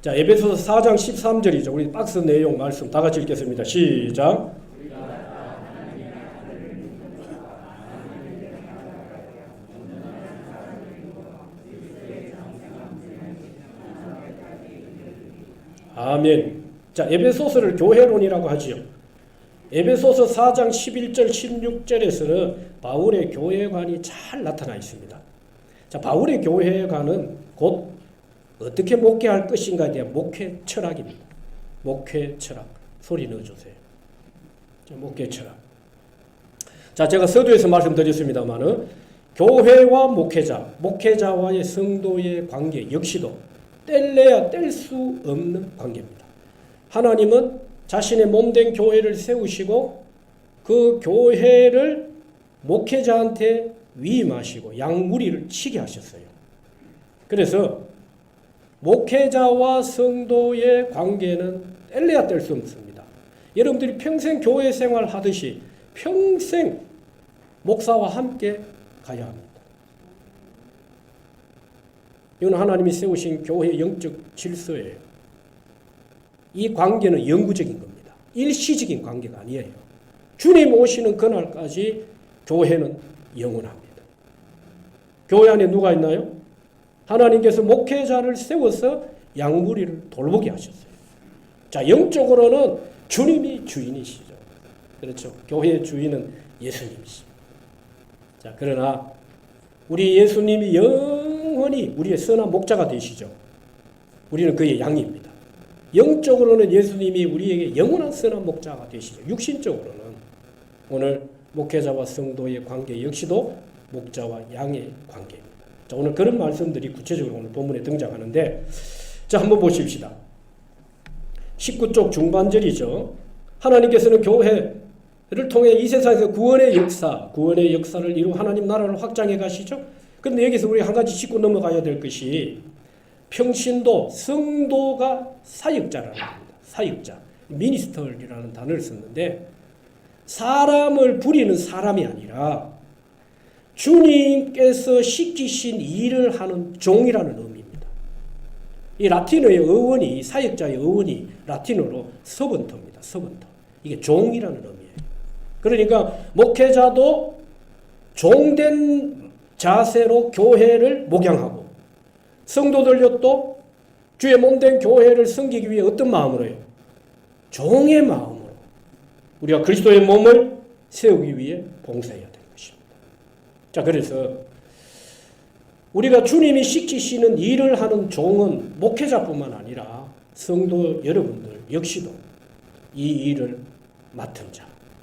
자, 에베소서 4장 13절이죠. 우리 박스 내용 말씀 다 같이 읽겠습니다. 시작. 아멘. 자, 에베소서를 교회론이라고 하지요. 에베소서 4장 11절 16절에서는 바울의 교회관이 잘 나타나 있습니다. 자, 바울의 교회관은 곧 어떻게 목회할 것인가에 대한 목회 철학입니다. 목회 철학. 소리 넣어주세요. 자, 목회 철학. 자, 제가 서두에서 말씀드렸습니다만은 교회와 목회자와의 성도의 관계 역시도 뗄래야 뗄 수 없는 관계입니다. 하나님은 자신의 몸된 교회를 세우시고 그 교회를 목회자한테 위임하시고 양무리를 치게 하셨어요. 그래서 목회자와 성도의 관계는 뗄래야 뗄 수 없습니다. 여러분들이 평생 교회 생활 하듯이 평생 목사와 함께 가야 합니다. 이건 하나님이 세우신 교회의 영적 질서예요. 이 관계는 영구적인 겁니다. 일시적인 관계가 아니에요. 주님 오시는 그날까지 교회는 영원합니다. 교회 안에 누가 있나요? 하나님께서 목회자를 세워서 양무리를 돌보게 하셨어요. 자, 영적으로는 주님이 주인이시죠. 그렇죠. 교회의 주인은 예수님이십니다. 자, 그러나 우리 예수님이 영원히 우리의 선한 목자가 되시죠. 우리는 그의 양입니다. 영적으로는 예수님이 우리에게 영원한 선한 목자가 되시죠. 육신적으로는 오늘 목회자와 성도의 관계 역시도 목자와 양의 관계입니다. 자, 오늘 그런 말씀들이 구체적으로 오늘 본문에 등장하는데, 자, 한번 보십시다. 19쪽 중반절이죠. 하나님께서는 교회를 통해 이 세상에서 구원의 역사를 이루고 하나님 나라를 확장해 가시죠. 그런데 여기서 우리 한 가지 짚고 넘어가야 될 것이 평신도, 성도가 사역자라는 겁니다. 사역자, 미니스터라는 단어를 썼는데 사람을 부리는 사람이 아니라 주님께서 시키신 일을 하는 종이라는 의미입니다. 이 라틴어의 어원이, 사역자의 어원이 라틴어로 서번터입니다. 서번터. 이게 종이라는 의미예요. 그러니까 목회자도 종된 자세로 교회를 목양하고 성도들도 또 주의 몸된 교회를 섬기기 위해 어떤 마음으로요? 종의 마음으로 우리가 그리스도의 몸을 세우기 위해 봉사해야 되는 것입니다. 자, 그래서 우리가 주님이 시키시는 일을 하는 종은 목회자뿐만 아니라 성도 여러분들 역시도 이 일을 맡은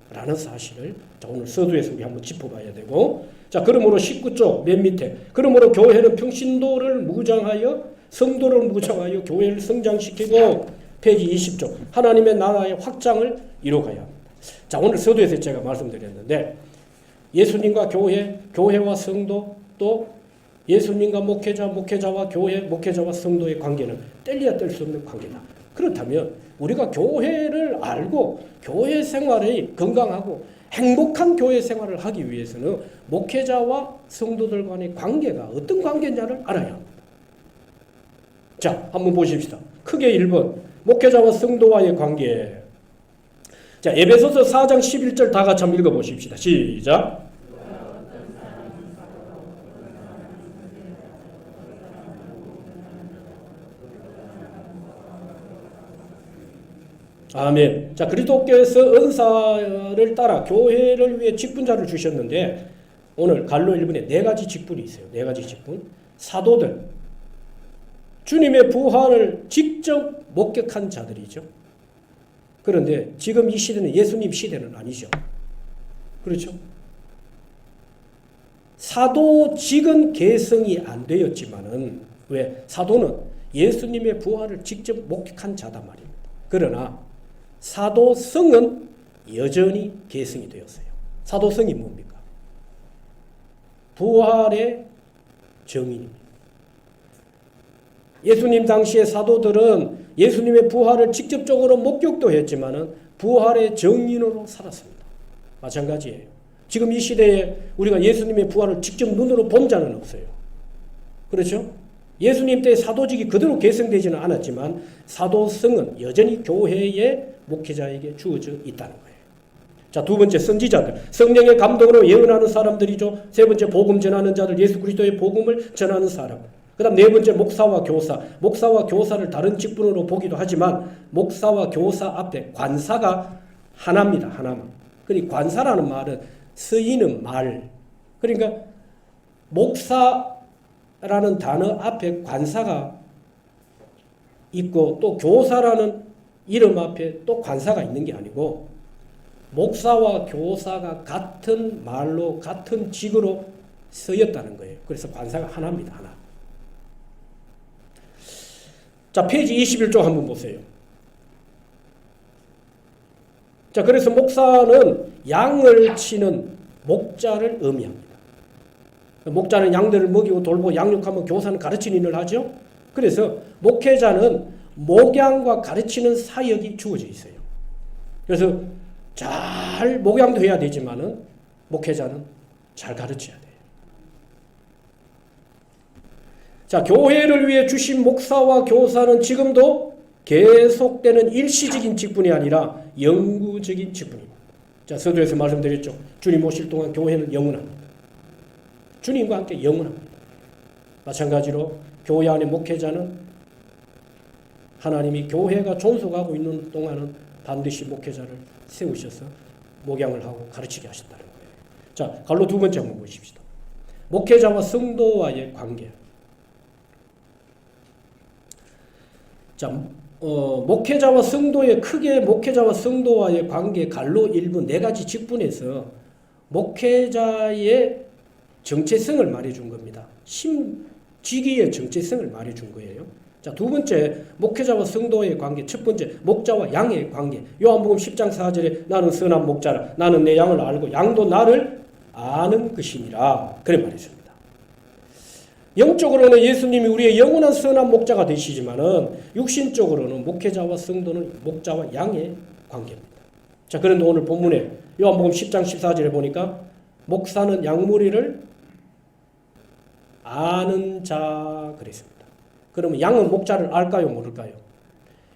자라는 사실을 오늘 서두에서 우리 한번 짚어봐야 되고, 자, 그러므로 19쪽 맨 밑에 그러므로 교회는 평신도를 무장하여 성도를 무장하여 교회를 성장시키고 페이지 20쪽 하나님의 나라의 확장을 이루어가야 합니다. 자, 오늘 서두에서 제가 말씀드렸는데 예수님과 교회와 성도, 또 예수님과 목회자와 교회, 목회자와 성도의 관계는 뗄래야 뗄 수 없는 관계다. 그렇다면 우리가 교회를 알고 교회 생활이 건강하고 행복한 교회 생활을 하기 위해서는 목회자와 성도들 간의 관계가 어떤 관계냐를 알아야 합니다. 자, 한번 보십시다. 크게 1번 목회자와 성도와의 관계. 자, 에베소서 4장 11절 다 같이 한번 읽어보십시다. 시작. 아멘. 자, 그리스도께서 은사를 따라 교회를 위해 직분자를 주셨는데 오늘 갈로 1번에 4가지 직분이 있어요. 4가지 직분. 사도들, 주님의 부활을 직접 목격한 자들이죠. 그런데 지금 이 시대는 예수님 시대는 아니죠. 그렇죠? 사도직은 계승이 안 되었지만은 왜? 사도는 예수님의 부활을 직접 목격한 자다 말입니다. 그러나 사도성은 여전히 계승이 되었어요. 사도성이 뭡니까? 부활의 증인입니다. 예수님 당시의 사도들은 예수님의 부활을 직접적으로 목격도 했지만은 부활의 증인으로 살았습니다. 마찬가지예요. 지금 이 시대에 우리가 예수님의 부활을 직접 눈으로 본 자는 없어요. 그렇죠? 예수님 때 사도직이 그대로 계승되지는 않았지만 사도성은 여전히 교회의 목회자에게 주어져 있다는 거예요. 자, 두 번째 선지자들. 성령의 감동으로 예언하는 사람들이죠. 세 번째 복음 전하는 자들, 예수 그리스도의 복음을 전하는 사람. 그다음 네 번째 목사와 교사. 목사와 교사를 다른 직분으로 보기도 하지만 목사와 교사 앞에 관사가 하나입니다. 하나만. 그러니까 관사라는 말은 쓰이는 말. 그러니까 목사라는 단어 앞에 관사가 있고 또 교사라는 이름 앞에 또 관사가 있는 게 아니고 목사와 교사가 같은 말로 같은 직으로 쓰였다는 거예요. 그래서 관사가 하나입니다. 하나. 자, 페이지 21쪽 한번 보세요. 자, 그래서 목사는 양을 치는 목자를 의미합니다. 목자는 양들을 먹이고 돌보고 양육하면 교사는 가르치는 일을 하죠. 그래서 목회자는 목양과 가르치는 사역이 주어져 있어요. 그래서 잘 목양도 해야 되지만은 목회자는 잘 가르쳐야 돼요. 자, 교회를 위해 주신 목사와 교사는 지금도 계속되는 일시적인 직분이 아니라 영구적인 직분입니다. 자, 서두에서 말씀드렸죠. 주님 오실 동안 교회는 영원합니다. 주님과 함께 영원합니다. 마찬가지로 교회 안의 목회자는 하나님이 교회가 존속하고 있는 동안은 반드시 목회자를 세우셔서 목양을 하고 가르치게 하셨다는 거예요. 자, 갈로 두 번째 한번 보십시다. 목회자와 성도와의 관계. 자, 목회자와 성도의 크게 목회자와 성도와의 관계 갈로 1부 네 가지 직분에서 목회자의 정체성을 말해준 겁니다. 직위의 정체성을 말해준 거예요. 자, 두 번째 목회자와 성도의 관계. 첫 번째 목자와 양의 관계. 요한복음 10장 4절에 나는 선한 목자라. 나는 내 양을 알고 양도 나를 아는 것이니라. 그래 말했습니다. 영적으로는 예수님이 우리의 영원한 선한 목자가 되시지만은 육신적으로는 목회자와 성도는 목자와 양의 관계입니다. 자, 그런데 오늘 본문에 요한복음 10장 14절에 보니까 목사는 양무리를 아는 자 그랬습니다. 그러면 양은 목자를 알까요, 모를까요?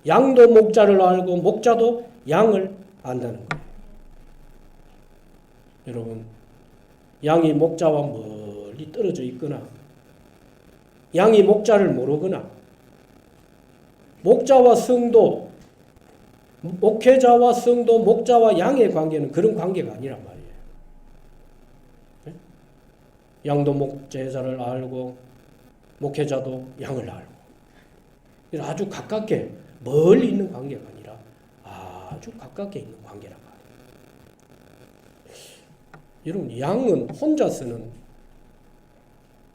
양도 목자를 알고 목자도 양을 안다는 거예요. 여러분, 양이 목자와 멀리 떨어져 있거나 양이 목자를 모르거나 목자와 성도, 목회자와 성도, 목자와 양의 관계는 그런 관계가 아니란 말이에요. 네? 양도 목제자를 알고 목회자도 양을 알고 아주 가깝게 멀리 있는 관계가 아니라 아주 가깝게 있는 관계란 말이에요. 여러분, 양은 혼자서는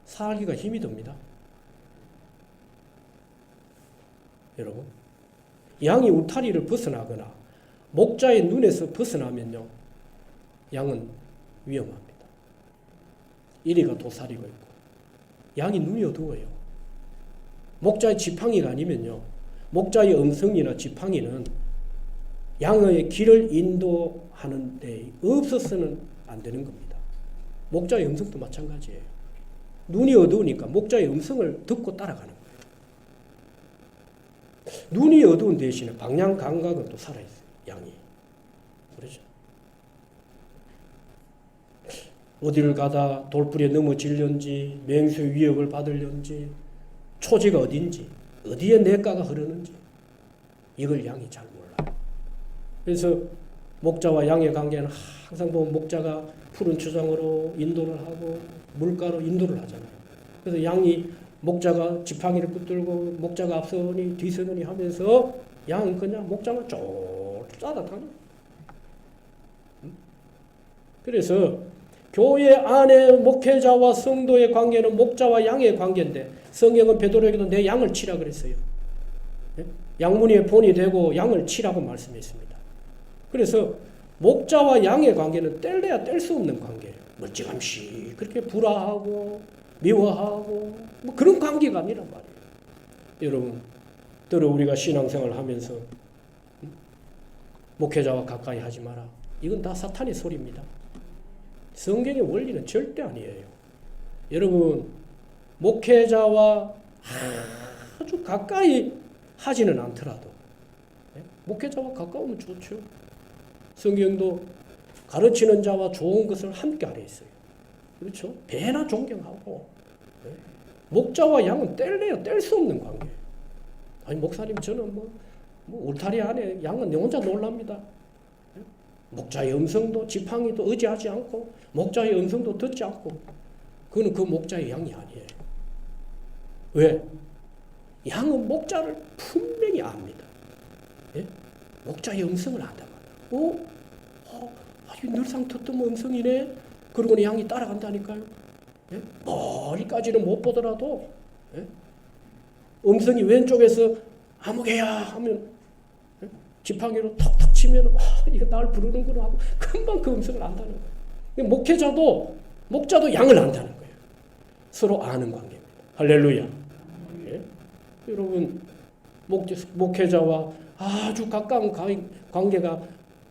살기가 힘이 듭니다. 여러분, 양이 울타리를 벗어나거나 목자의 눈에서 벗어나면요, 양은 위험합니다. 이리가 도사리고 있고 양이 눈이 어두워요. 목자의 지팡이가 아니면요, 목자의 음성이나 지팡이는 양의 길을 인도하는 데 없어서는 안 되는 겁니다. 목자의 음성도 마찬가지예요. 눈이 어두우니까 목자의 음성을 듣고 따라가는 거예요. 눈이 어두운 대신에 방향 감각은 또 살아있어요. 양이. 그렇죠? 어디를 가다 돌불에 넘어질는지 맹수의 위협을 받을는지 초지가 어딘지 어디에 냇가가 흐르는지 이걸 양이 잘 몰라요. 그래서 목자와 양의 관계는 항상 보면 목자가 푸른 초장으로 인도를 하고 물가로 인도를 하잖아요. 그래서 양이 목자가 지팡이를 붙들고 목자가 앞서니 뒤서니 하면서 양은 그냥 목자만 쫄 따라다녀. 그래서 교회 안에 목회자와 성도의 관계는 목자와 양의 관계인데 성경은 베드로에게도 내 양을 치라 그랬어요. 양문의 본이 되고 양을 치라고 말씀했습니다. 그래서 목자와 양의 관계는 뗄래야 뗄 수 없는 관계예요. 멀찌감치 그렇게 불화하고 미워하고 뭐 그런 관계가 아니란 말이에요. 여러분, 때로 우리가 신앙생활을 하면서 목회자와 가까이 하지 마라. 이건 다 사탄의 소리입니다. 성경의 원리는 절대 아니에요. 여러분, 목회자와 아주 가까이 하지는 않더라도 목회자와 가까우면 좋죠. 성경도 가르치는 자와 좋은 것을 함께 하려 했어요. 그렇죠? 배나 존경하고 목자와 양은 뗄 수 없는 관계. 아니 목사님 저는 뭐 울타리 안에 양은 내 혼자 놀랍니다. 목자의 음성도 지팡이도 의지하지 않고 목자의 음성도 듣지 않고 그거는 그 목자의 양이 아니에요. 왜? 양은 목자를 분명히 압니다. 예? 목자의 음성을 안단 말이에요. 아주 늘상 듣던 음성이네. 그러고는 양이 따라간다니까요. 예? 머리까지는 못 보더라도 예? 음성이 왼쪽에서 아무개야 하면 예? 지팡이로 톡톡 치면 이거 날 부르는구나 하고 금방 그 음성을 안다는 거예요. 목자도 양을 안다는 거예요. 서로 아는 관계입니다. 할렐루야. 예? 여러분 목회자와 아주 가까운 관계가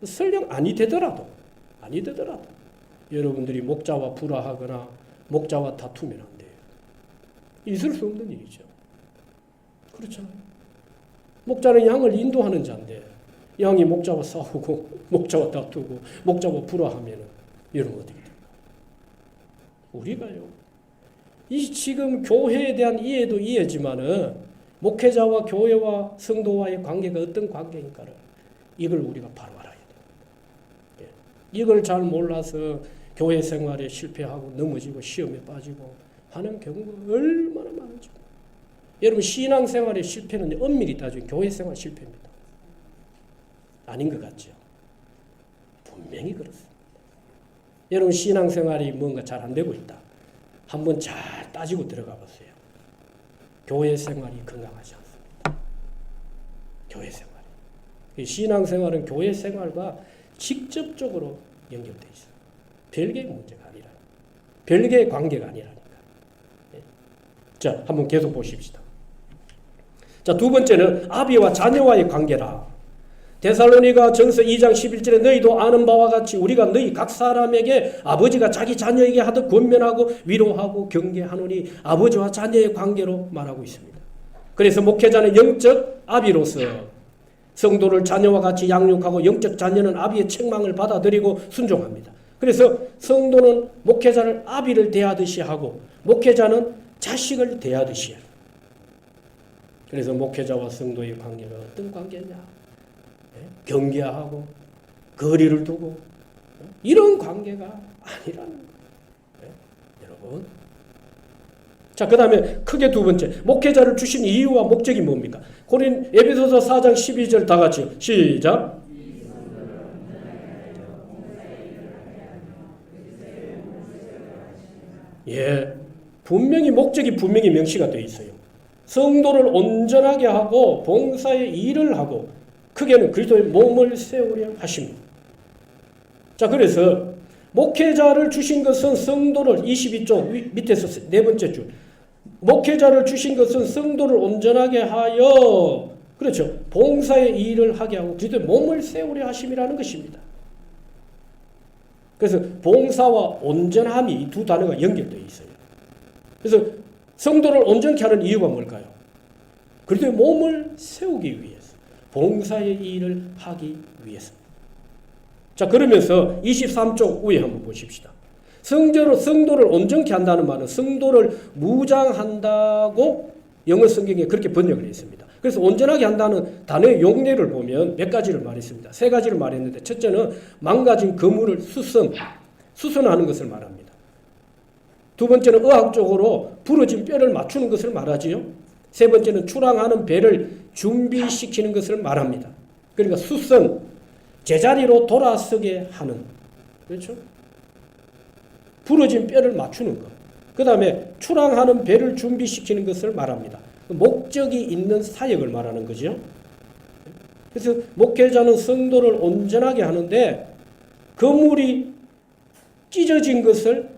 설령 아니 되더라도 여러분들이 목자와 불화하거나 목자와 다투면 안 돼요. 있을 수 없는 일이죠. 그렇잖아요. 목자는 양을 인도하는 자인데 양이 목자와 싸우고 목자와 다투고 목자와 불화하면 여러분 어떻게 됩니까? 우리가요. 이 지금 교회에 대한 이해도 이해지만은 목회자와 교회와 성도와의 관계가 어떤 관계인가를 이걸 우리가 바로 알아야 돼요. 이걸 잘 몰라서 교회 생활에 실패하고 넘어지고 시험에 빠지고 하는 경우가 얼마나 많은지. 여러분 신앙생활의 실패는 엄밀히 따지면 교회 생활 실패입니다. 아닌 것 같죠? 분명히 그렇습니다. 여러분 신앙생활이 뭔가 잘 안 되고 있다. 한번 잘 따지고 들어가 보세요. 교회 생활이 건강하지 않습니다. 교회 생활이. 신앙생활은 교회 생활과 직접적으로 연결되어 있어요. 별개의 문제가 아니라. 별개의 관계가 아니라니까. 자, 한번 계속 보십시다. 자, 두 번째는 아비와 자녀와의 관계라. 데살로니가 전서 2장 11절에 너희도 아는 바와 같이 우리가 너희 각 사람에게 아버지가 자기 자녀에게 하듯 권면하고 위로하고 경계하노니 아버지와 자녀의 관계로 말하고 있습니다. 그래서 목회자는 영적 아비로서 성도를 자녀와 같이 양육하고 영적 자녀는 아비의 책망을 받아들이고 순종합니다. 그래서 성도는 목회자를 아비를 대하듯이 하고 목회자는 자식을 대하듯이 해요. 그래서 목회자와 성도의 관계가 어떤 관계냐? 경계하고 거리를 두고 이런 관계가 아니라는 거예요. 여러분. 자, 그 다음에 크게 두 번째 목회자를 주신 이유와 목적이 뭡니까? 에베소서 4장 12절 다 같이요. 시작. 예, 분명히 분명히 명시가 되어 있어요. 성도를 온전하게 하고 봉사의 일을 하고 크게는 그리스도의 몸을 세우려 하십니다. 자, 그래서 목회자를 주신 것은 성도를 22쪽 밑에서 네 번째 줄 목회자를 주신 것은 성도를 온전하게 하여 그렇죠. 봉사의 일을 하게 하고 그리스도의 몸을 세우려 하심이라는 것입니다. 그래서 봉사와 온전함이 이 두 단어가 연결되어 있어요. 그래서 성도를 온전케 하는 이유가 뭘까요? 그리스도의 몸을 세우기 위해서 봉사의 일을 하기 위해서. 자, 그러면서 23쪽 위에 한번 보십시다. 성도를 온전케 한다는 말은 성도를 무장한다고 영어 성경에 그렇게 번역을 했습니다. 그래서 온전하게 한다는 단어의 용례를 보면 몇 가지를 말했습니다. 세 가지를 말했는데 첫째는 망가진 그물을 수선하는 것을 말합니다. 두 번째는 의학적으로 부러진 뼈를 맞추는 것을 말하지요. 세 번째는 출항하는 배를 준비시키는 것을 말합니다. 그러니까 수선, 제자리로 돌아서게 하는, 그렇죠? 부러진 뼈를 맞추는 것. 그 다음에 출항하는 배를 준비시키는 것을 말합니다. 목적이 있는 사역을 말하는 거죠. 그래서 목회자는 성도를 온전하게 하는데 그물이 찢어진 것을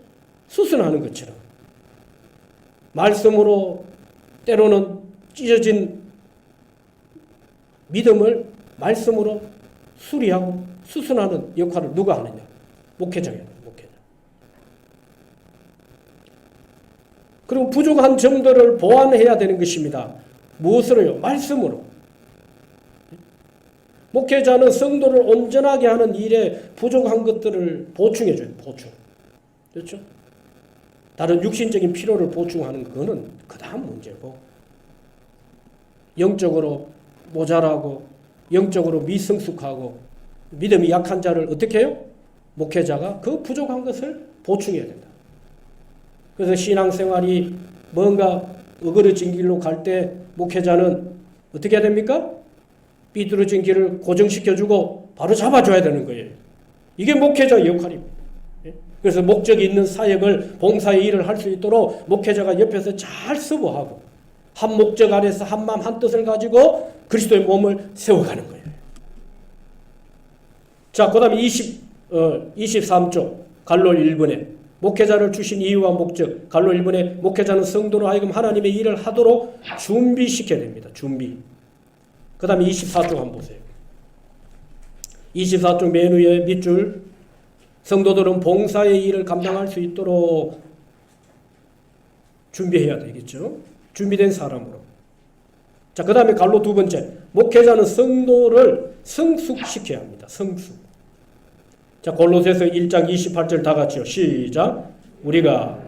수선하는 것처럼 말씀으로 때로는 찢어진 믿음을 말씀으로 수리하고 수선하는 역할을 누가 하느냐? 목회자가 하는 목회자. 그리고 부족한 점들을 보완해야 되는 것입니다. 무엇으로요? 말씀으로. 목회자는 성도를 온전하게 하는 일에 부족한 것들을 보충해줘요. 보충. 그렇죠? 다른 육신적인 필요를 보충하는 그거는 그 다음 문제고, 영적으로 모자라고 영적으로 미성숙하고 믿음이 약한 자를 어떻게 해요? 목회자가 그 부족한 것을 보충해야 된다. 그래서 신앙생활이 뭔가 어그러진 길로 갈 때 목회자는 어떻게 해야 됩니까? 삐뚤어진 길을 고정시켜주고 바로 잡아줘야 되는 거예요. 이게 목회자의 역할입니다. 그래서 목적이 있는 사역을, 봉사의 일을 할 수 있도록 목회자가 옆에서 잘 서버하고 한 목적 안에서 한 마음 한 뜻을 가지고 그리스도의 몸을 세워가는 거예요. 자, 그 다음에 23쪽 갈로 1번에 목회자를 주신 이유와 목적, 갈로 1번에 목회자는 성도로 하여금 하나님의 일을 하도록 준비시켜야 됩니다. 준비. 그 다음에 24쪽 한번 보세요. 24쪽 맨 위에 밑줄, 성도들은 봉사의 일을 감당할 수 있도록 준비해야 되겠죠. 준비된 사람으로. 자, 그 다음에 갈로 두 번째, 목회자는 성도를 성숙시켜야 합니다. 성숙. 자, 골로새서 1장 28절 다 같이요. 시작. 우리가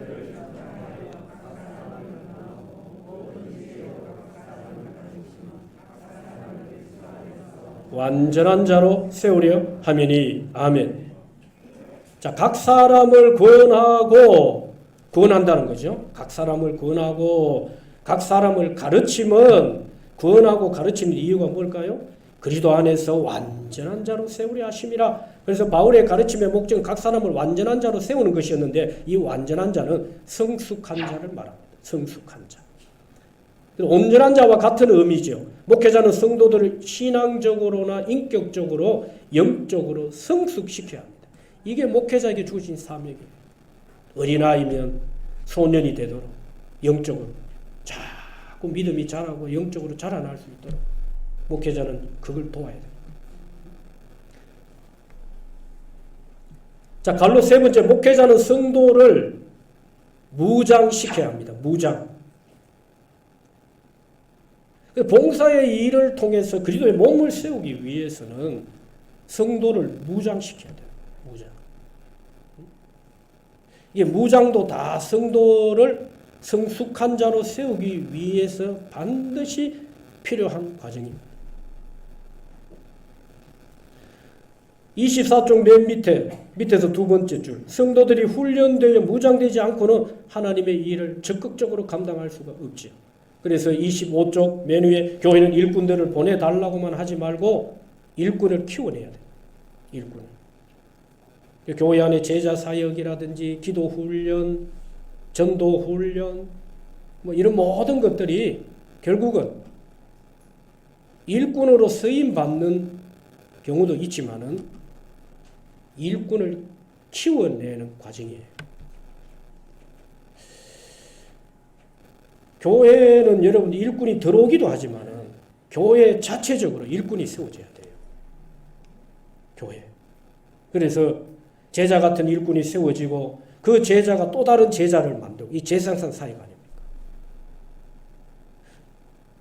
완전한 자로 세우려 하매니. 아멘. 자, 각 사람을 구원한다는 거죠. 각 사람을 구원하고 각 사람을 가르치면, 구원하고 가르치는 이유가 뭘까요? 그리스도 안에서 완전한 자로 세우려 하심이라. 그래서 바울의 가르침의 목적은 각 사람을 완전한 자로 세우는 것이었는데, 이 완전한 자는 성숙한 자를 말합니다. 성숙한 자. 온전한 자와 같은 의미죠. 목회자는 성도들을 신앙적으로나 인격적으로, 영적으로 성숙시켜야 합니다. 이게 목회자에게 주신 사명이에요. 어린아이면 소년이 되도록 영적으로 자꾸 믿음이 자라고 영적으로 자라날 수 있도록 목회자는 그걸 도와야 돼요. 자, 갈로 세 번째, 목회자는 성도를 무장시켜야 합니다. 무장. 봉사의 일을 통해서 그리스도의 몸을 세우기 위해서는 성도를 무장시켜야 돼요. 무장. 이게 무장도 다 성도를 성숙한 자로 세우기 위해서 반드시 필요한 과정입니다. 24쪽 맨 밑에서 두 번째 줄, 성도들이 훈련되어 무장되지 않고는 하나님의 일을 적극적으로 감당할 수가 없죠. 그래서 25쪽 맨 위에 교회는 일꾼들을 보내달라고만 하지 말고 일꾼을 키워내야 돼요. 일꾼을. 교회 안에 제자 사역이라든지 기도 훈련, 전도 훈련, 뭐 이런 모든 것들이 결국은 일꾼으로 쓰임 받는 경우도 있지만은 일꾼을 키워내는 과정이에요. 교회는 여러분 일꾼이 들어오기도 하지만은 교회 자체적으로 일꾼이 세워져야 돼요. 교회. 그래서 제자 같은 일꾼이 세워지고 그 제자가 또 다른 제자를 만들고, 이 재생산 사역 아닙니까?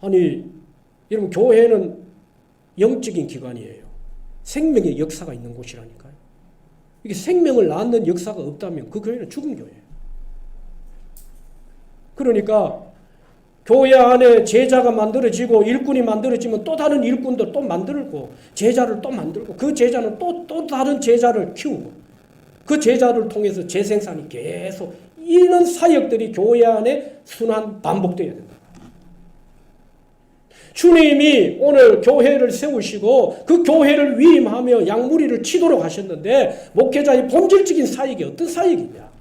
아니, 여러분 교회는 영적인 기관이에요. 생명의 역사가 있는 곳이라니까요. 이게 생명을 낳는 역사가 없다면 그 교회는 죽은 교회예요. 그러니까 교회 안에 제자가 만들어지고 일꾼이 만들어지면 또 다른 일꾼들 또 만들고 제자를 또 만들고 그 제자는 또 다른 제자를 키우고 그 제자를 통해서 재생산이 계속, 이런 사역들이 교회 안에 순환 반복돼야 된다. 주님이 오늘 교회를 세우시고 그 교회를 위임하며 양무리를 치도록 하셨는데, 목회자의 본질적인 사역이 어떤 사역이냐?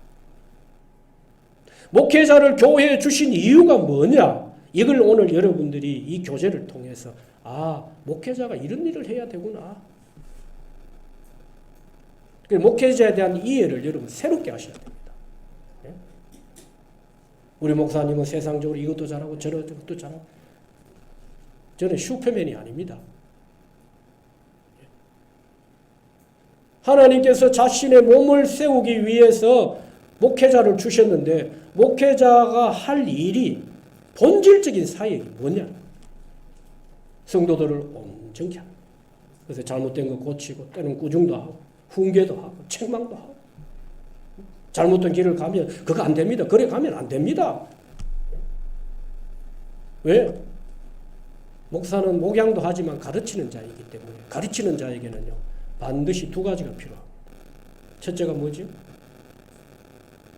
목회자를 교회에 주신 이유가 뭐냐? 이걸 오늘 여러분들이 이 교제를 통해서, 아, 목회자가 이런 일을 해야 되구나. 목회자에 대한 이해를 여러분 새롭게 하셔야 됩니다. 우리 목사님은 세상적으로 이것도 잘하고 저것도 잘하고, 저는 슈퍼맨이 아닙니다. 하나님께서 자신의 몸을 세우기 위해서 목회자를 주셨는데 목회자가 할 일이 본질적인 사역이 뭐냐? 성도들을 온전케 하는. 그래서 잘못된 거 고치고 때는 꾸중도 하고 훈계도 하고 책망도 하고 잘못된 길을 가면 그거 안 됩니다. 그래 가면 안 됩니다. 왜? 목사는 목양도 하지만 가르치는 자이기 때문에 가르치는 자에게는요 반드시 두 가지가 필요합니다. 첫째가 뭐지?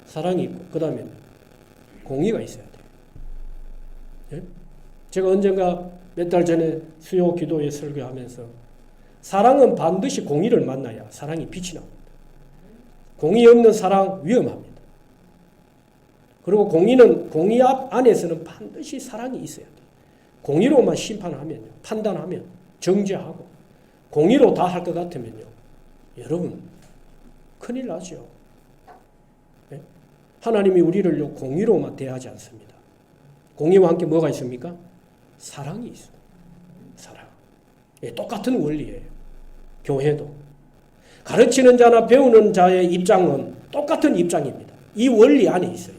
사랑이 있고 그 다음에 공의가 있어야 돼요. 예? 제가 언젠가 몇 달 전에 수요 기도회 설교하면서 사랑은 반드시 공의를 만나야 사랑이 빛이 나옵니다. 공의 없는 사랑 위험합니다. 그리고 공의 안에서는 반드시 사랑이 있어야 돼요. 공의로만 심판하면요, 판단하면 정죄하고 공의로 다 할 것 같으면요, 여러분 큰일 나죠. 네? 하나님이 우리를요 공의로만 대하지 않습니다. 공의와 함께 뭐가 있습니까? 사랑이 있어요. 사랑. 예, 똑같은 원리예요. 교회도 가르치는 자나 배우는 자의 입장은 똑같은 입장입니다. 이 원리 안에 있어요.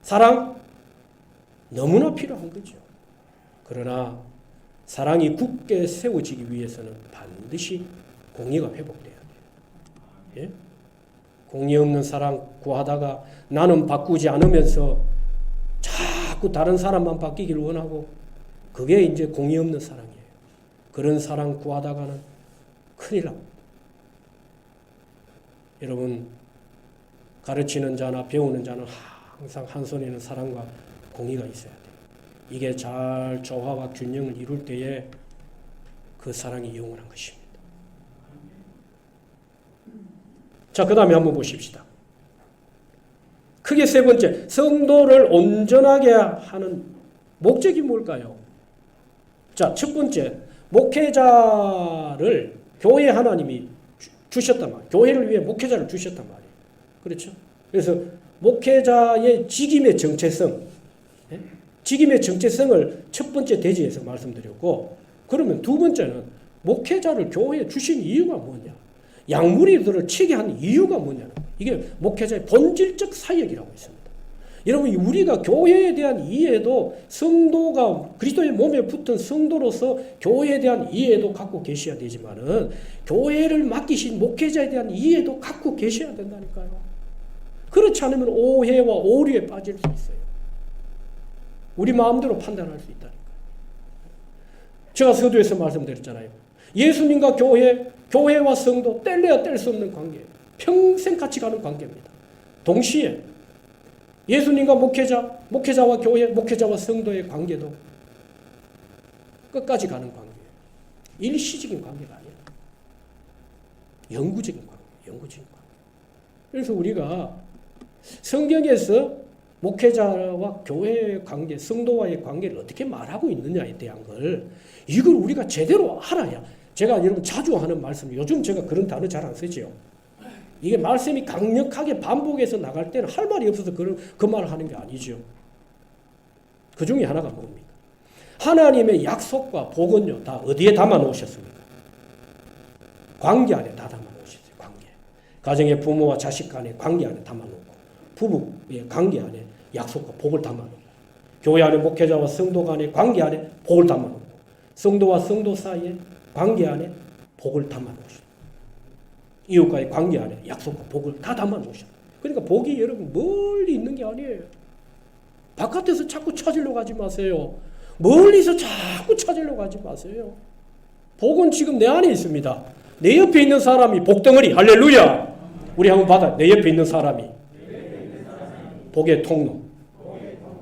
사랑 너무나 필요한 거죠. 그러나 사랑이 굳게 세워지기 위해서는 반드시 공의가 회복돼야 돼요. 예? 공의 없는 사랑 구하다가 나는 바꾸지 않으면서 자꾸 다른 사람만 바뀌기를 원하고 그게 이제 공의 없는 사랑이에요. 그런 사랑 구하다가는 큰일 납니다. 여러분 가르치는 자나 배우는 자는 항상 한 손에는 사랑과 공의가 있어야 돼요. 이게 잘 조화와 균형을 이룰 때에 그 사랑이 영원한 것입니다. 자, 그 다음에 한번 보십시다. 크게 세 번째, 성도를 온전하게 하는 목적이 뭘까요? 자, 첫 번째, 목회자를 교회 하나님이 주셨단 말이에요. 교회를 위해 목회자를 주셨단 말이에요. 그렇죠? 그래서 목회자의 직임의 정체성, 직임의 정체성을 첫 번째 대지에서 말씀드렸고, 그러면 두 번째는 목회자를 교회에 주신 이유가 뭐냐? 양무리들을 치게 한 이유가 뭐냐? 이게 목회자의 본질적 사역이라고 있습니다. 여러분, 우리가 교회에 대한 이해도 성도가 그리스도의 몸에 붙은 성도로서 교회에 대한 이해도 갖고 계셔야 되지만은 교회를 맡기신 목회자에 대한 이해도 갖고 계셔야 된다니까요. 그렇지 않으면 오해와 오류에 빠질 수 있어요. 우리 마음대로 판단할 수 있다니까요. 제가 서두에서 말씀드렸잖아요. 예수님과 교회와 성도 뗄래야 뗄 수 없는 관계예요. 평생 같이 가는 관계입니다. 동시에 예수님과 목회자와 교회, 목회자와 성도의 관계도 끝까지 가는 관계예요. 일시적인 관계가 아니에요. 영구적인 관계, 영구적인 관계. 그래서 우리가 성경에서 목회자와 교회의 관계, 성도와의 관계를 어떻게 말하고 있느냐에 대한 걸 이걸 우리가 제대로 알아야 제가 여러분 자주 하는 말씀, 요즘 제가 그런 단어 잘 안 쓰죠. 이게 말씀이 강력하게 반복해서 나갈 때는 할 말이 없어서 그 말을 하는 게 아니죠. 그 중에 하나가 뭡니까? 하나님의 약속과 복은요, 다 어디에 담아 놓으셨습니까? 관계 안에 다 담아 놓으셨어요. 관계. 가정의 부모와 자식 간의 관계 안에 담아 놓고, 부부의 관계 안에 약속과 복을 담아 놓고, 교회 안에 목회자와 성도 간의 관계 안에 복을 담아 놓고, 성도와 성도 사이에 관계 안에 복을 담아 놓으셨어요. 이웃과의 관계 안에 약속과 복을 다 담아 놓으셨어요. 그러니까 복이 여러분 멀리 있는 게 아니에요. 바깥에서 자꾸 찾으려고 하지 마세요. 멀리서 자꾸 찾으려고 하지 마세요. 복은 지금 내 안에 있습니다. 내 옆에 있는 사람이 복덩어리, 할렐루야. 우리 한번 받아. 내 옆에 있는 사람이 복의 통로,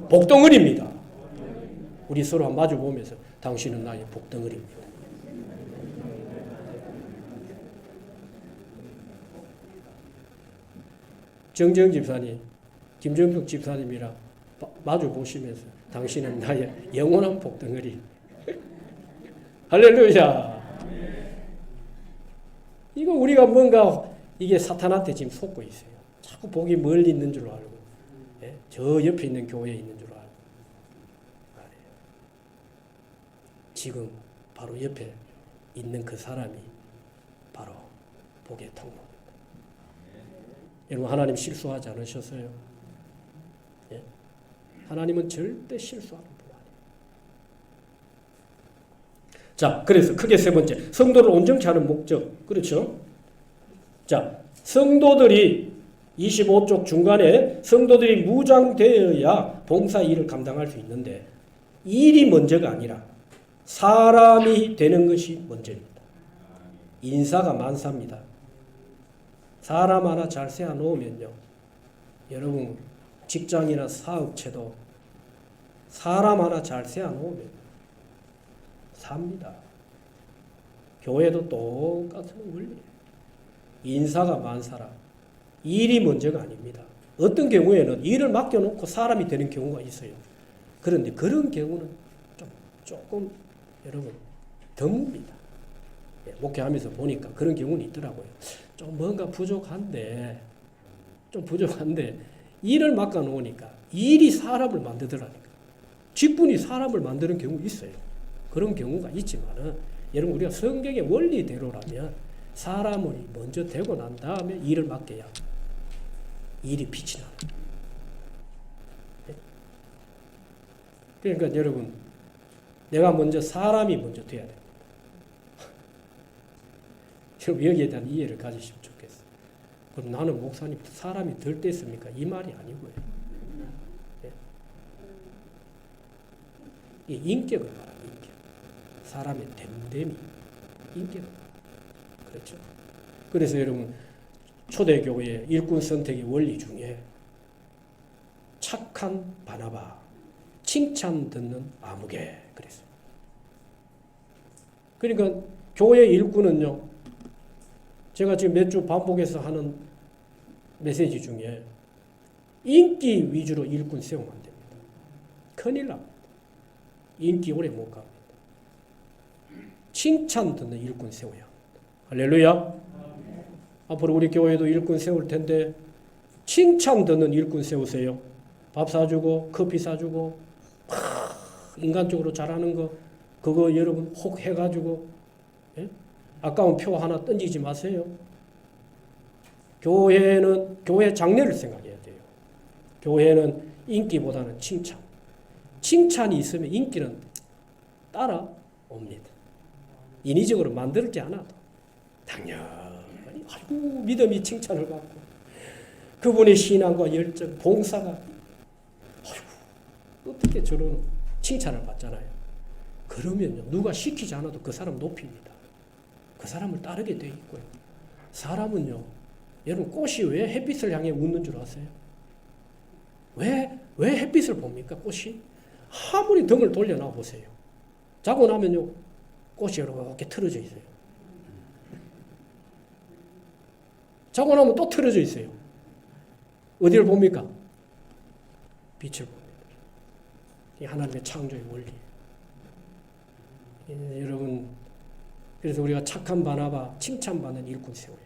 복덩어리입니다. 우리 서로 한번 마주 보면서 당신은 나의 복덩어리입니다. 정정 집사님, 김정숙 집사님이랑 마주 보시면서 당신은 나의 영원한 복덩어리. 할렐루야. 이거 우리가 뭔가 이게 사탄한테 지금 속고 있어요. 자꾸 복이 멀리 있는 줄 알고, 예? 저 옆에 있는 교회에 있는 줄 알고. 지금 바로 옆에 있는 그 사람이 바로 복의 통로입니다. 여러분 하나님 실수하지 않으셨어요? 예? 하나님은 절대 실수하는 분 아니에요. 자, 그래서 크게 세 번째, 성도를 온전케 하는 목적. 그렇죠? 자, 성도들이 25쪽 중간에 성도들이 무장되어야 봉사 일을 감당할 수 있는데 일이 먼저가 아니라 사람이 되는 것이 먼저입니다. 인사가 만사입니다. 사람 하나 잘 세워놓으면요. 여러분 직장이나 사업체도 사람 하나 잘 세워놓으면 삽니다. 교회도 똑같은 원리예요. 인사가 만사라. 일이 먼저가 아닙니다. 어떤 경우에는 일을 맡겨놓고 사람이 되는 경우가 있어요. 그런데 그런 경우는 조금 여러분 드뭅니다. 목회하면서 보니까 그런 경우는 있더라고요. 좀 뭔가 부족한데 일을 맡겨놓으니까 일이 사람을 만들더라니까. 직분이 사람을 만드는 경우 있어요. 그런 경우가 있지만은 여러분 우리가 성경의 원리대로라면 사람이 먼저 되고 난 다음에 일을 맡겨야 일이 빛이 나는. 그러니까 여러분 내가 먼저 사람이 먼저 돼야 됩니다. 여러분 여기에 대한 이해를 가지시면 좋겠어요. 그럼 나는 목사님 사람이 덜 됐습니까? 이 말이 아니고요. 이 인격을 말합니다. 인격. 사람의 됨됨이 인격을 말합니다. 그렇죠? 그래서 여러분 초대교회의 일꾼 선택의 원리 중에 착한 바나바, 칭찬 듣는 아무개 그랬어요. 그러니까 교회 일꾼은요. 제가 지금 몇 주 반복해서 하는 메시지 중에 인기 위주로 일꾼 세우면 안 됩니다. 큰일 납니다. 인기 오래 못 갑니다. 칭찬 듣는 일꾼 세워야 합니다. 할렐루야. 앞으로 우리 교회도 일꾼 세울 텐데 칭찬 듣는 일꾼 세우세요. 밥 사주고 커피 사주고 인간적으로 잘하는 거 그거 여러분 혹 해가지고 예? 아까운 표 하나 던지지 마세요. 교회는 교회 장래를 생각해야 돼요. 교회는 인기보다는 칭찬. 칭찬이 있으면 인기는 따라옵니다. 인위적으로 만들지 않아도 당연히 아이고 믿음이 칭찬을 받고 그분의 신앙과 열정, 봉사가 아이고 어떻게 저런 칭찬을 받잖아요. 그러면요 누가 시키지 않아도 그 사람 높입니다. 그 사람을 따르게 돼 있고요. 사람은요 여러분 꽃이 왜 햇빛을 향해 웃는 줄 아세요? 왜 햇빛을 봅니까? 꽃이 아무리 등을 돌려놔 보세요. 자고 나면요 꽃이 이렇게 틀어져 있어요. 자고 나면 또 틀어져 있어요. 어디를 봅니까? 빛을 봅니다. 이 하나님의 창조의 원리. 여러분, 그래서 우리가 착한 바나바, 칭찬받는 일꾼 세워야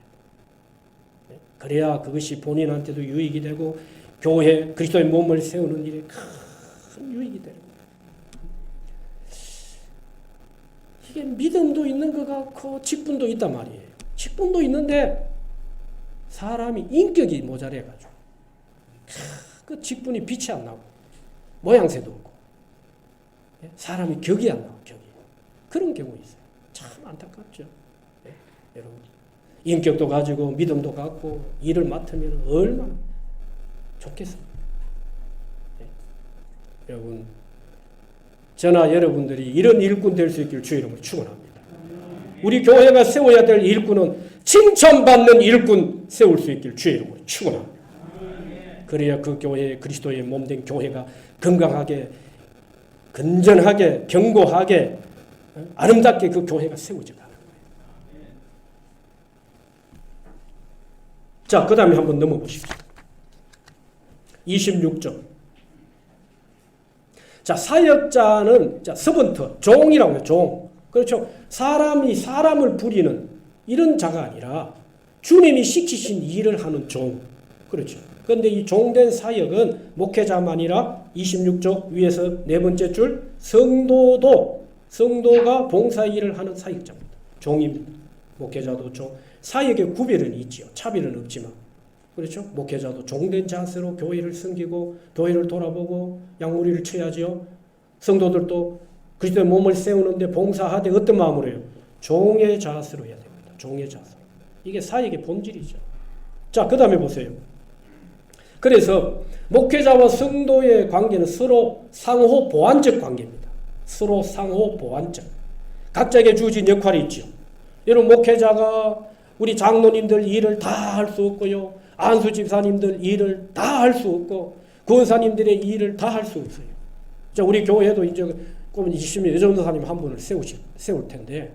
돼요. 그래야 그것이 본인한테도 유익이 되고 교회, 그리스도의 몸을 세우는 일에 큰 유익이 되는 거예요. 이게 믿음도 있는 것 같고 직분도 있단 말이에요. 직분도 있는데 사람이 인격이 모자라가지고 그 직분이 빛이 안 나고 모양새도 없고 사람이 격이 안 나와. 격이. 그런 경우 있어요. 참 안타깝죠. 네? 여러분 인격도 가지고 믿음도 갖고 일을 맡으면 얼마나 좋겠습니까? 네? 여러분 저나 여러분들이 이런 일꾼 될 수 있기를 주의 이름으로 축원합니다. 우리 교회가 세워야 될 일꾼은 칭찬받는 일꾼 세울 수 있기를 주의 이름으로 축원합니다. 그래야 그 교회의 그리스도의 몸된 교회가 건강하게 건전하게 견고하게 아름답게 그 교회가 세워져 가는 거예요. 자, 그 다음에 한번 넘어보십시오. 26절. 자, 사역자는 자, 서번트, 종이라고 해요. 종. 그렇죠. 사람이 사람을 부리는 이런 자가 아니라 주님이 시키신 일을 하는 종. 그렇죠. 그런데 이 종된 사역은 목회자만이라 26쪽 위에서 네 번째 줄 성도가 봉사 일을 하는 사역자입니다. 종입니다. 목회자도 종. 사역의 구별은 있지요. 차별은 없지만 그렇죠? 목회자도 종된 자세로 교회를 섬기고 교회를 돌아보고 양무리를 쳐야죠. 성도들도 그리스도의 몸을 세우는데 봉사하되 어떤 마음으로 해요? 종의 자세로 해야 됩니다. 종의 자세로. 이게 사역의 본질이죠. 자, 그 다음에 보세요. 그래서 목회자와 성도의 관계는 서로 상호 보완적 관계입니다. 서로 상호 보완적. 각자에게 주어진 역할이 있죠. 여러분, 목회자가 우리 장로님들 일을 다 할 수 없고요. 안수 집사님들 일을 다 할 수 없고, 권사님들의 일을 다 할 수 없어요. 자, 우리 교회도 이제 꼭 있으면 여전도사님 한 분을 세울 텐데,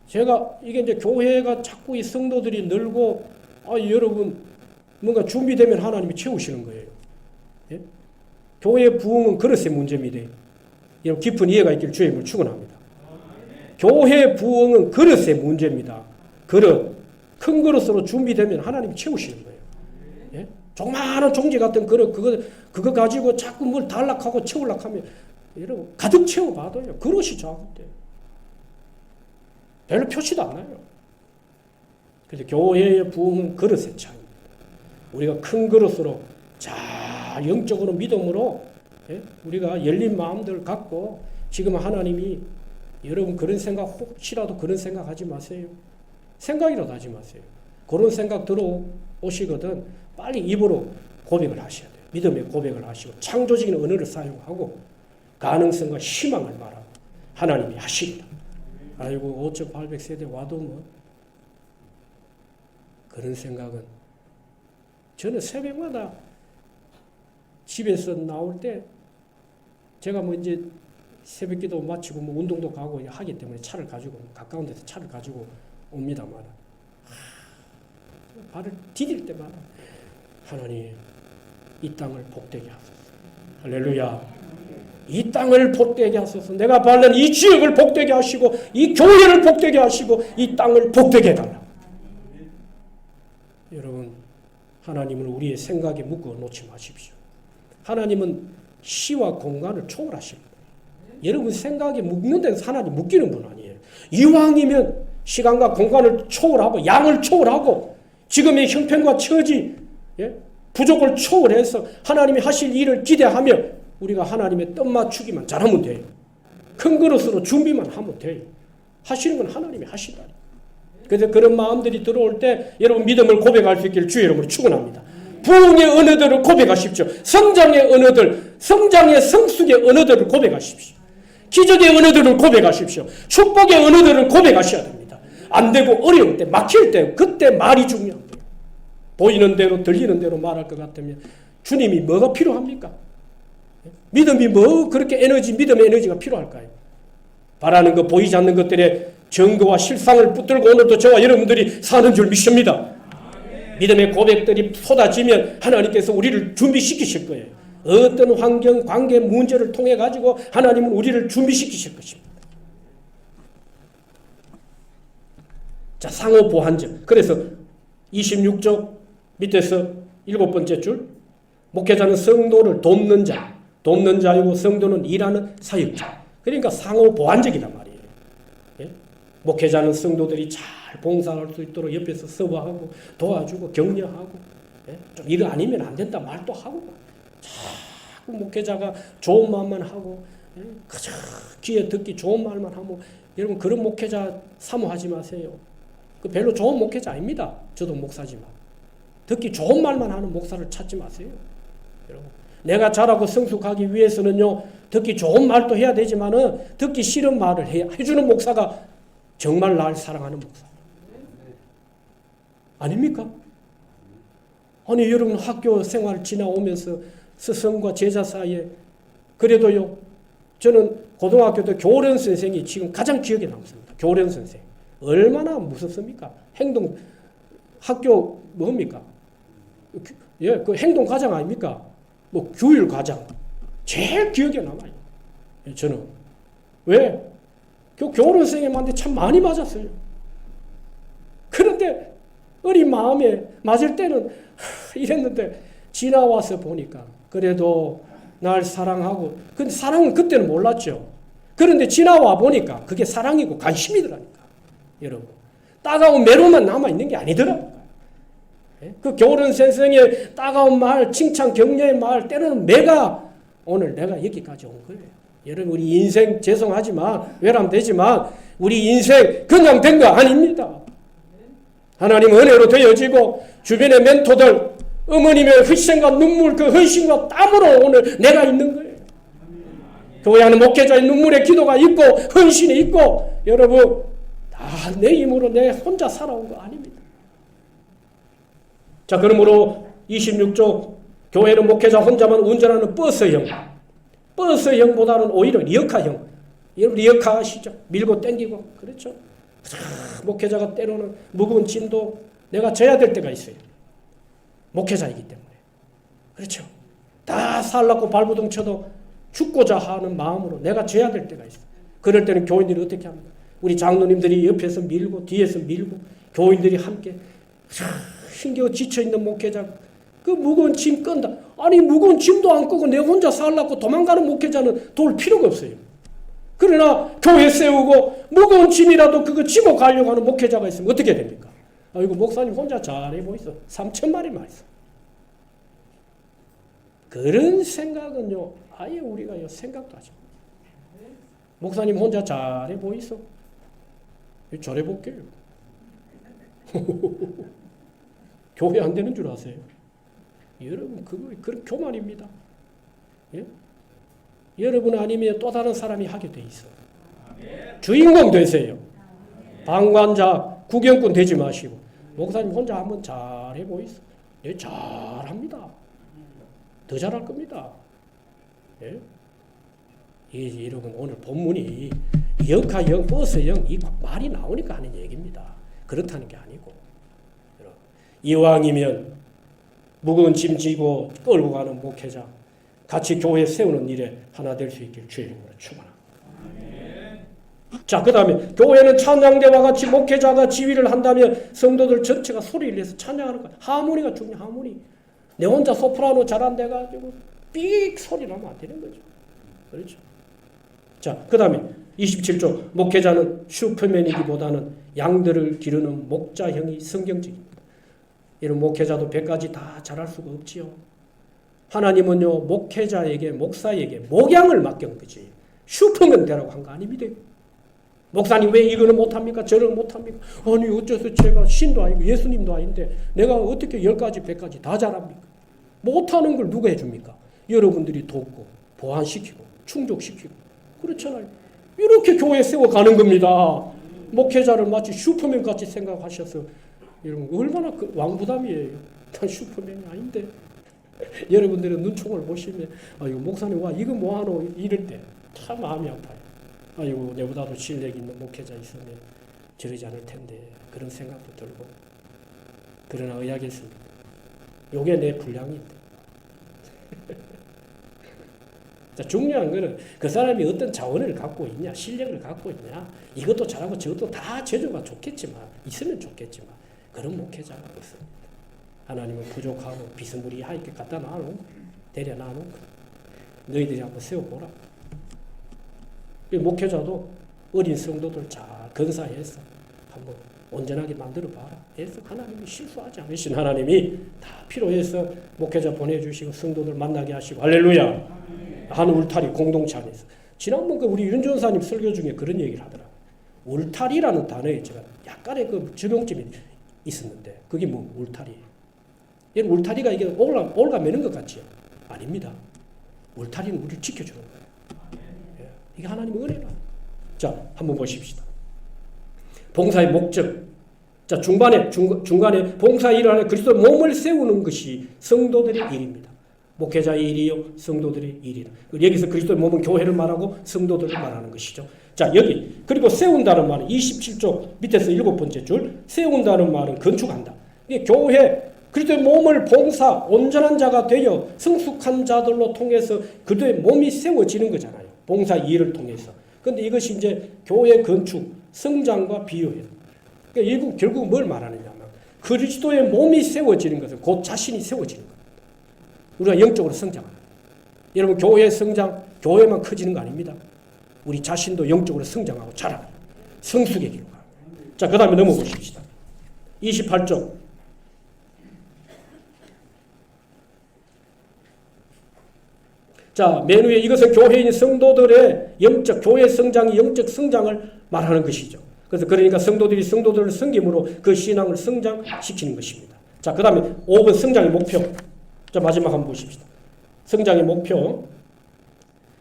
제가 이게 이제 교회가 자꾸 이 성도들이 늘고, 여러분, 뭔가 준비되면 하나님이 채우시는 거예요. 예? 교회의 부흥은 그릇의 문제입니다. 여러분, 깊은 이해가 있길 주의 이름으로 축원합니다. 교회 부흥은 그릇의 문제입니다. 그릇. 큰 그릇으로 준비되면 하나님이 채우시는 거예요. 예? 조그마한 종지 같은 그릇, 그거 가지고 자꾸 뭘 달락하고 채우려고 하면, 여러분, 가득 채워봐도요. 그릇이 작은데. 별로 표시도 안 나요. 그래서 교회의 부흥은 그릇의 차이입니다. 우리가 큰 그릇으로, 자, 영적으로 믿음으로, 예? 우리가 열린 마음들 갖고, 지금 하나님이 여러분 그런 생각 혹시라도 그런 생각 하지 마세요. 생각이라도 하지 마세요. 그런 생각 들어오시거든 빨리 입으로 고백을 하셔야 돼요. 믿음의 고백을 하시고 창조적인 언어를 사용하고 가능성과 희망을 말하고 하나님이 하시리라. 아이고 5,800세대 와도 뭐 그런 생각은 저는 새벽마다 집에서 나올 때 제가 뭐 이제 새벽기도 마치고 뭐 운동도 가고 하기 때문에 차를 가지고 가까운 데서 차를 가지고 옵니다만 발을 디딜 때마다 하나님 이 땅을 복되게 하소서. 할렐루야. 이 땅을 복되게 하소서. 내가 바른 이 지역을 복되게 하시고 이 교회를 복되게 하시고 이 땅을 복되게 해달라. 여러분, 하나님은 우리의 생각에 묶어 놓지 마십시오. 하나님은 시와 공간을 초월하십니다. 여러분 생각에 묶는 데서 하나님 묶이는 분 아니에요. 이왕이면 시간과 공간을 초월하고 양을 초월하고 지금의 형편과 처지, 예? 부족을 초월해서 하나님이 하실 일을 기대하며 우리가 하나님의 뜻 맞추기만 잘하면 돼요. 큰 그릇으로 준비만 하면 돼요. 하시는 건 하나님이 하시다. 그래서 그런 마음들이 들어올 때 여러분 믿음을 고백할 수 있기를 주의 이름으로 축원합니다. 부흥의 언어들을 고백하십시오. 성장의 언어들, 성장의 성숙의 언어들을 고백하십시오. 기적의 언어들을 고백하십시오. 축복의 언어들을 고백하셔야 됩니다. 안 되고 어려울 때, 막힐 때, 그때 말이 중요합니다. 보이는 대로 들리는 대로 말할 것 같으면 주님이 뭐가 필요합니까? 믿음이 뭐 그렇게 믿음의 에너지가 필요할까요? 바라는 것, 보이지 않는 것들의 증거와 실상을 붙들고 오늘도 저와 여러분들이 사는 줄 믿습니다. 믿음의 고백들이 쏟아지면 하나님께서 우리를 준비시키실 거예요. 어떤 환경, 관계, 문제를 통해 가지고 하나님은 우리를 준비시키실 것입니다. 자, 상호 보완적. 그래서 26쪽 밑에서 7번째 줄, 목회자는 성도를 돕는 자이고 성도는 일하는 사역자. 그러니까 상호 보완적이란 말이에요. 예? 목회자는 성도들이 잘 봉사할 수 있도록 옆에서 서버하고 도와주고 격려하고, 예? 좀 일 아니면 안 된다 말도 하고, 자꾸 목회자가 좋은 말만 하고, 예? 그저 귀에 듣기 좋은 말만 하고, 여러분 그런 목회자 사모하지 마세요. 그 별로 좋은 목회자 아닙니다. 저도 목사지만 듣기 좋은 말만 하는 목사를 찾지 마세요. 여러분, 내가 잘하고 성숙하기 위해서는요, 듣기 좋은 말도 해야 되지만은 듣기 싫은 말을 해주는 목사가 정말 날 사랑하는 목사 아닙니까? 아니 여러분 학교 생활 지나오면서 스승과 제자 사이에 그래도요, 저는 고등학교 때 교련 선생이 지금 가장 기억에 남습니다. 교련 선생 얼마나 무섭습니까? 학교 뭡니까? 예, 그 행동 과장 아닙니까? 뭐 규율 과장 제일 기억에 남아요. 저는 왜? 교련 선생님한테 참 많이 맞았어요. 그런데 어린 마음에 맞을 때는 이랬는데 지나와서 보니까 그래도 날 사랑하고, 근데 사랑은 그때는 몰랐죠. 그런데 지나와 보니까 그게 사랑이고 관심이더라니까. 여러분, 따가운 매로만 남아있는 게 아니더라고요. 그 교른先生의 따가운 말, 칭찬, 격려의 말, 때로는 오늘 내가 여기까지 온 거예요. 여러분, 우리 인생 죄송하지만, 외람되지만, 우리 인생 그냥 된 거 아닙니다. 하나님 은혜로 되어지고, 주변의 멘토들, 어머님의 희생과 눈물, 그 헌신과 땀으로 오늘 내가 있는 거예요. 교회 하는 목회자의 눈물의 기도가 있고, 헌신이 있고, 여러분, 다 내 힘으로 내 혼자 살아온 거 아닙니다. 자, 그러므로 26조, 교회는 목회자 혼자만 운전하는 버스형보다는 오히려 리어카형. 여러분 리어카 아시죠? 밀고 땡기고. 그렇죠? 목회자가 때로는 무거운 짐도 내가 져야 될 때가 있어요. 목회자이기 때문에. 그렇죠? 다 살라고 발부둥 쳐도 죽고자 하는 마음으로 내가 져야 될 때가 있어요. 그럴 때는 교인들이 어떻게 합니까? 우리 장로님들이 옆에서 밀고 뒤에서 밀고 교인들이 함께 힘겨워 지쳐있는 목회자 그 무거운 짐 끈다. 아니 무거운 짐도 안 끄고 내 혼자 살라고 도망가는 목회자는 도울 필요가 없어요. 그러나 교회 세우고 무거운 짐이라도 그거 지고 가려고 하는 목회자가 있으면 어떻게 됩니까? 아이고 목사님 혼자 잘해 보이소. 3,000마리 말이소. 그런 생각은요 아예 우리가 생각도 하죠. 목사님 혼자 잘해 보이소. 잘해 볼게요. 교회 안 되는 줄 아세요? 여러분 그런 교만입니다. 예? 여러분 아니면 또 다른 사람이 하게 돼 있어. 주인공 되세요. 방관자, 구경꾼 되지 마시고 목사님 혼자 한번 잘해 보이소. 예, 잘합니다. 더 잘할 겁니다. 예? 여러분 오늘 본문이 역하형, 버스형 이 말이 나오니까 하는 얘기입니다. 그렇다는 게 아니고 이왕이면 무거운 짐 지고 끌고 가는 목회자 같이 교회 세우는 일에 하나 될 수 있길 주의 이름으로 축원합니다. 자, 그 다음에 교회는 찬양대와 같이 목회자가 지휘를 한다면 성도들 전체가 소리를 내서 찬양하는 거야. 하모니가 중요해. 하모니. 내 혼자 소프라노 잘한다 해가지고 삑 소리 나면 안 되는 거죠. 그렇죠. 자, 그 다음에 27조 목회자는 슈퍼맨이기보다는 양들을 기르는 목자형이 성경적입니다. 이런 목회자도 100가지 다 잘할 수가 없지요. 하나님은요 목회자에게 목사에게 목양을 맡긴 거지 슈퍼맨 되라고 한 거 아닙니다. 목사님 왜 이거는 못합니까? 저는 못합니까? 아니 어째서 제가 신도 아니고 예수님도 아닌데 내가 어떻게 10가지 100가지 다 잘합니까? 못하는 걸 누가 해줍니까? 여러분들이 돕고 보완시키고 충족시키고 그렇잖아요. 이렇게 교회 세워가는 겁니다. 목회자를 마치 슈퍼맨 같이 생각하셔서 여러분 얼마나 왕부담이에요. 난 슈퍼맨이 아닌데 여러분들은 눈총을 보시면 아이고 목사님 와 이거 뭐하노 이럴 때 참 마음이 아파요. 아이고 내보다도 실력 있는 목회자 있으면 저러지 않을 텐데 그런 생각도 들고 그러나 의아겠습니다. 요게 내 분량인데 자, 중요한 거는 그 사람이 어떤 자원을 갖고 있냐 실력을 갖고 있냐 이것도 잘하고 저것도 다 제조가 좋겠지만 있으면 좋겠지만 그런 목회자가 없습니다. 하나님은 부족하고 비스무리하게 갖다 놔놓은 데려 놔놓은 너희들이 한번 세워보라. 목회자도 어린 성도들 잘 건사해서 한번 온전하게 만들어봐라. 해서 하나님이 실수하지 않으신 하나님이 다 필요해서 목회자 보내주시고 성도들 만나게 하시고 할렐루야. 한 울타리 공동체 안에서 지난번 우리 윤전사님 설교 중에 그런 얘기를 하더라. 울타리라는 단어에 제가 약간의 그 적용점이 있었는데 그게 뭐 울타리예요. 얘는 울타리가 이게 올가매는 것 같지요? 아닙니다. 울타리는 우리를 지켜주는 거예요. 예. 이게 하나님의 은혜라. 자, 한번 보십시다. 봉사의 목적. 자, 중간에 봉사 일을 하는 그리스도의 몸을 세우는 것이 성도들의 일입니다. 목회자의 일이요, 성도들의 일이다. 여기서 그리스도의 몸은 교회를 말하고 성도들을 말하는 것이죠. 자, 여기 그리고 세운다는 말은 27조 밑에서 7번째 줄 세운다는 말은 건축한다. 이게 교회 그리스도의 몸을 봉사 온전한 자가 되어 성숙한 자들로 통해서 그리스도의 몸이 세워지는 거잖아요. 봉사 일을 통해서. 그런데 이것이 이제 교회 건축 성장과 비유해요. 그러니까 결국 뭘 말하느냐면 그리스도의 몸이 세워지는 것은 곧 자신이 세워지는 거예요. 우리가 영적으로 성장합니다. 여러분 교회 성장, 교회만 커지는 거 아닙니다. 우리 자신도 영적으로 성장하고 자라요. 성숙의 길로 가요. 자, 그 다음에 넘어보십시다. 28조. 자, 맨 위에 이것은 교회인 성도들의 교회 성장이 영적 성장을 말하는 것이죠. 그래서 그러니까 성도들이 성도들을 섬김으로 그 신앙을 성장시키는 것입니다. 자, 그 다음에 5번 성장의 목표. 자, 마지막 한번 보십시다. 성장의 목표.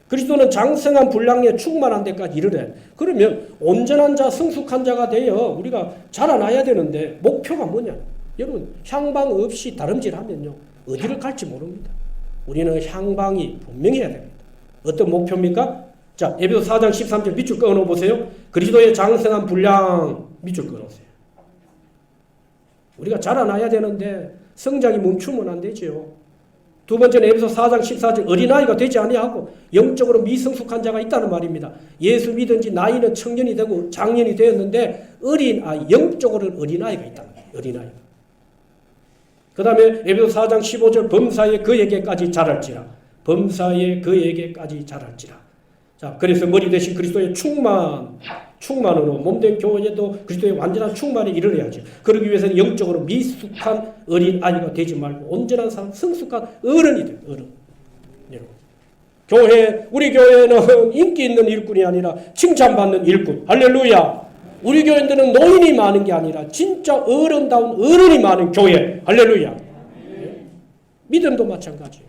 그리스도는 장성한 분량에 충만한 데까지 이르래. 그러면 온전한 자, 성숙한 자가 되어 우리가 자라나야 되는데 목표가 뭐냐? 여러분, 향방 없이 다름질하면요, 어디를 갈지 모릅니다. 우리는 향방이 분명해야 됩니다. 어떤 목표입니까? 자, 에베소 4장 13절 밑줄 그어놓어 보세요. 그리스도의 장성한 분량 밑줄 그어놓으세요. 우리가 자라나야 되는데 성장이 멈추면 안 되죠. 두 번째는 에베소 4장 14절 어린아이가 되지 아니하고 영적으로 미성숙한 자가 있다는 말입니다. 예수 믿은 지 나이는 청년이 되고 장년이 되었는데 어린아이, 영적으로는 어린아이가 있다는 거예요. 어린아이. 그 다음에 에베소 4장 15절 범사에 그에게까지 자랄지라. 범사에 그에게까지 자랄지라. 자, 그래서 머리 대신 그리스도의 충만으로 몸된 교회에도 그리스도의 완전한 충만에 이르러야죠. 그러기 위해서는 영적으로 미숙한 어린아이가 되지 말고 온전한 사람, 성숙한 어른이 돼요. 어른. 여러분, 우리 교회는 인기 있는 일꾼이 아니라 칭찬받는 일꾼. 할렐루야. 우리 교회들은 노인이 많은 게 아니라 진짜 어른다운 어른이 많은 교회. 할렐루야. 믿음도 마찬가지예요.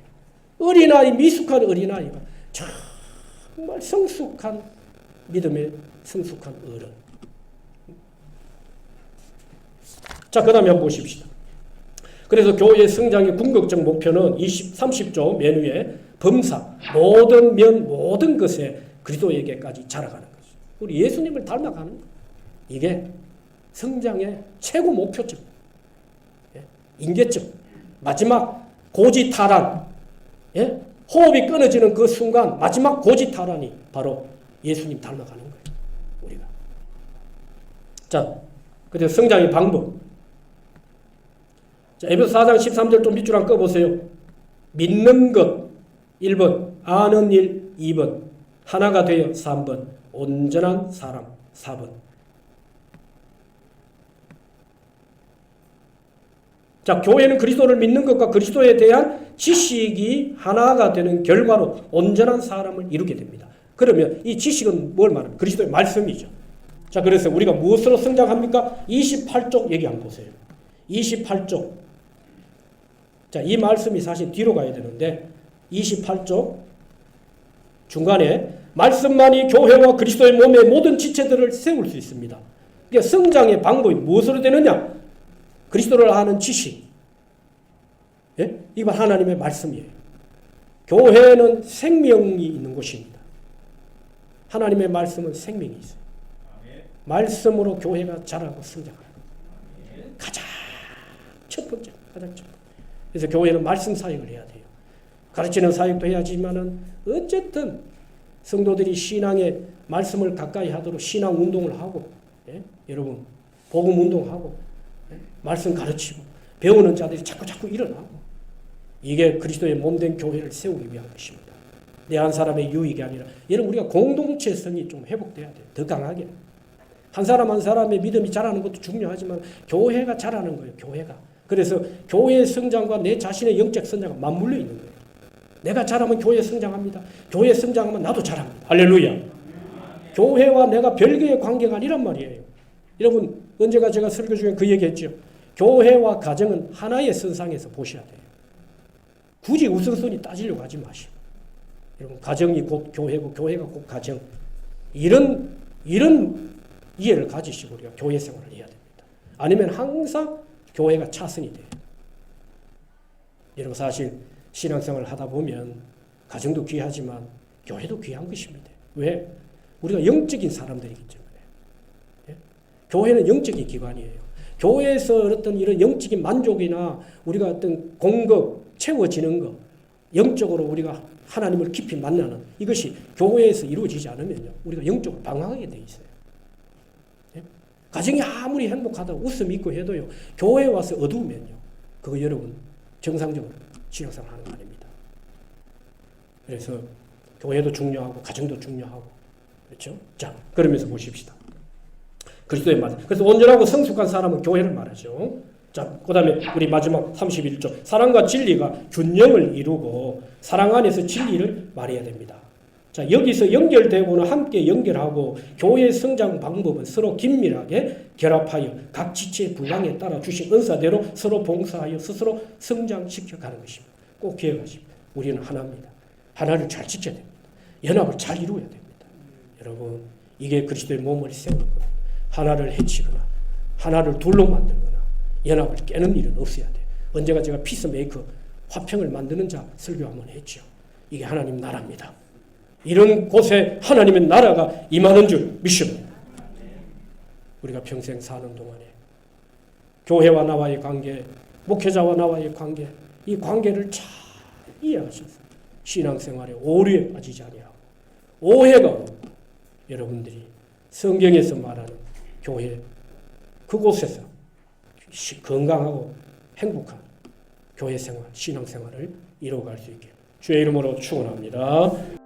어린아이, 미숙한 어린아이가 정말 성숙한 믿음의 성숙한 어른. 자, 그 다음에 한번 보십시다. 그래서 교회의 성장의 궁극적 목표는 30조 맨 위에 범사, 모든 것에 그리스도에게까지 자라가는 거죠. 우리 예수님을 닮아가는 거예요. 이게 성장의 최고 목표점, 인계점, 마지막 고지타란, 호흡이 끊어지는 그 순간 마지막 고지타란이 바로 예수님 닮아가는 거예요. 우리가. 자, 그래서 성장의 방법. 자, 에베소 4장 13절 좀 밑줄 한번 꺼보세요. 믿는 것 1번, 아는 일 2번, 하나가 되어 3번, 온전한 사람 4번. 자, 교회는 그리스도를 믿는 것과 그리스도에 대한 지식이 하나가 되는 결과로 온전한 사람을 이루게 됩니다. 그러면 이 지식은 뭘 말합니까? 그리스도의 말씀이죠. 자, 그래서 우리가 무엇으로 성장합니까? 28쪽 얘기 한번 보세요. 28쪽. 자, 이 말씀이 사실 뒤로 가야 되는데 28쪽 중간에 말씀만이 교회와 그리스도의 몸의 모든 지체들을 세울 수 있습니다. 그러니까 성장의 방법이 무엇으로 되느냐? 그리스도를 아는 지식. 이거 하나님의 말씀이에요. 교회는 생명이 있는 곳입니다. 하나님의 말씀은 생명이 있어요. 말씀으로 교회가 자라고 성장하는 거예요. 가장 첫 번째. 그래서 교회는 말씀 사역을 해야 돼요. 가르치는 사역도 해야지만은 어쨌든 성도들이 신앙의 말씀을 가까이 하도록 신앙 운동을 하고, 여러분 복음 운동하고, 말씀 가르치고 배우는 자들이 자꾸 일어나고, 이게 그리스도의 몸된 교회를 세우기 위한 것입니다. 내 한 사람의 유익이 아니라 여러분 우리가 공동체성이 좀 회복돼야 돼요. 더 강하게. 한 사람 한 사람의 믿음이 자라는 것도 중요하지만 교회가 자라는 거예요. 교회가. 그래서 교회의 성장과 내 자신의 영적 성장은 맞물려 있는 거예요. 내가 자라면 교회 성장합니다. 교회 성장하면 나도 자랍니다. 할렐루야. 교회와 내가 별개의 관계가 아니란 말이에요. 여러분 언제가 제가 설교 중에 그 얘기했죠. 교회와 가정은 하나의 선상에서 보셔야 돼요. 굳이 우선순위 따지려고 하지 마시고. 여러분 가정이 곧 교회고 교회가 곧 가정. 이런 이해를 가지시고 우리가 교회 생활을 해야 됩니다. 아니면 항상 교회가 차선이 돼요. 여러분 사실 신앙생활을 하다 보면 가정도 귀하지만 교회도 귀한 것입니다. 왜? 우리가 영적인 사람들이기 때문에. 교회는 영적인 기관이에요. 교회에서 어떤 이런 영적인 만족이나 우리가 어떤 공급, 채워지는 것, 영적으로 우리가 하나님을 깊이 만나는 이것이 교회에서 이루어지지 않으면요, 우리가 영적으로 방황하게 돼 있어요. 가정이 아무리 행복하다고 웃음이 있고 해도요, 교회에 와서 어두우면요, 그거 여러분 정상적으로 신앙생활 하는 거 아닙니다. 그래서 교회도 중요하고 가정도 중요하고 그렇죠? 자, 그러면서 보십시다. 그리스도의 말. 그래서 온전하고 성숙한 사람은 교회를 말하죠. 자, 그 다음에 우리 마지막 31조. 사랑과 진리가 균형을 이루고 사랑 안에서 진리를 말해야 됩니다. 자, 여기서 연결되고는 함께 연결하고 교회의 성장 방법은 서로 긴밀하게 결합하여 각 지체의 부강에 따라 주신 은사대로 서로 봉사하여 스스로 성장시켜 가는 것입니다. 꼭 기억하십시오. 우리는 하나입니다. 하나를 잘 지켜야 됩니다. 연합을 잘 이루어야 됩니다. 여러분, 이게 그리스도의 몸을 세우는 거예요. 하나를 해치거나 하나를 둘로 만들거나 연합을 깨는 일은 없어야 돼요. 언제가 제가 피스메이커 화평을 만드는 자 설교 한번 했죠. 이게 하나님 나라입니다. 이런 곳에 하나님의 나라가 임하는 줄 믿습니다. 우리가 평생 사는 동안에 교회와 나와의 관계, 목회자와 나와의 관계, 이 관계를 잘 이해하셔서 신앙생활에 오류에 빠지지 아니하고 오해가 없고 여러분들이 성경에서 말하는 교회 그곳에서 건강하고 행복한 교회 생활, 신앙생활을 이루어갈 수 있게 주의 이름으로 축원합니다.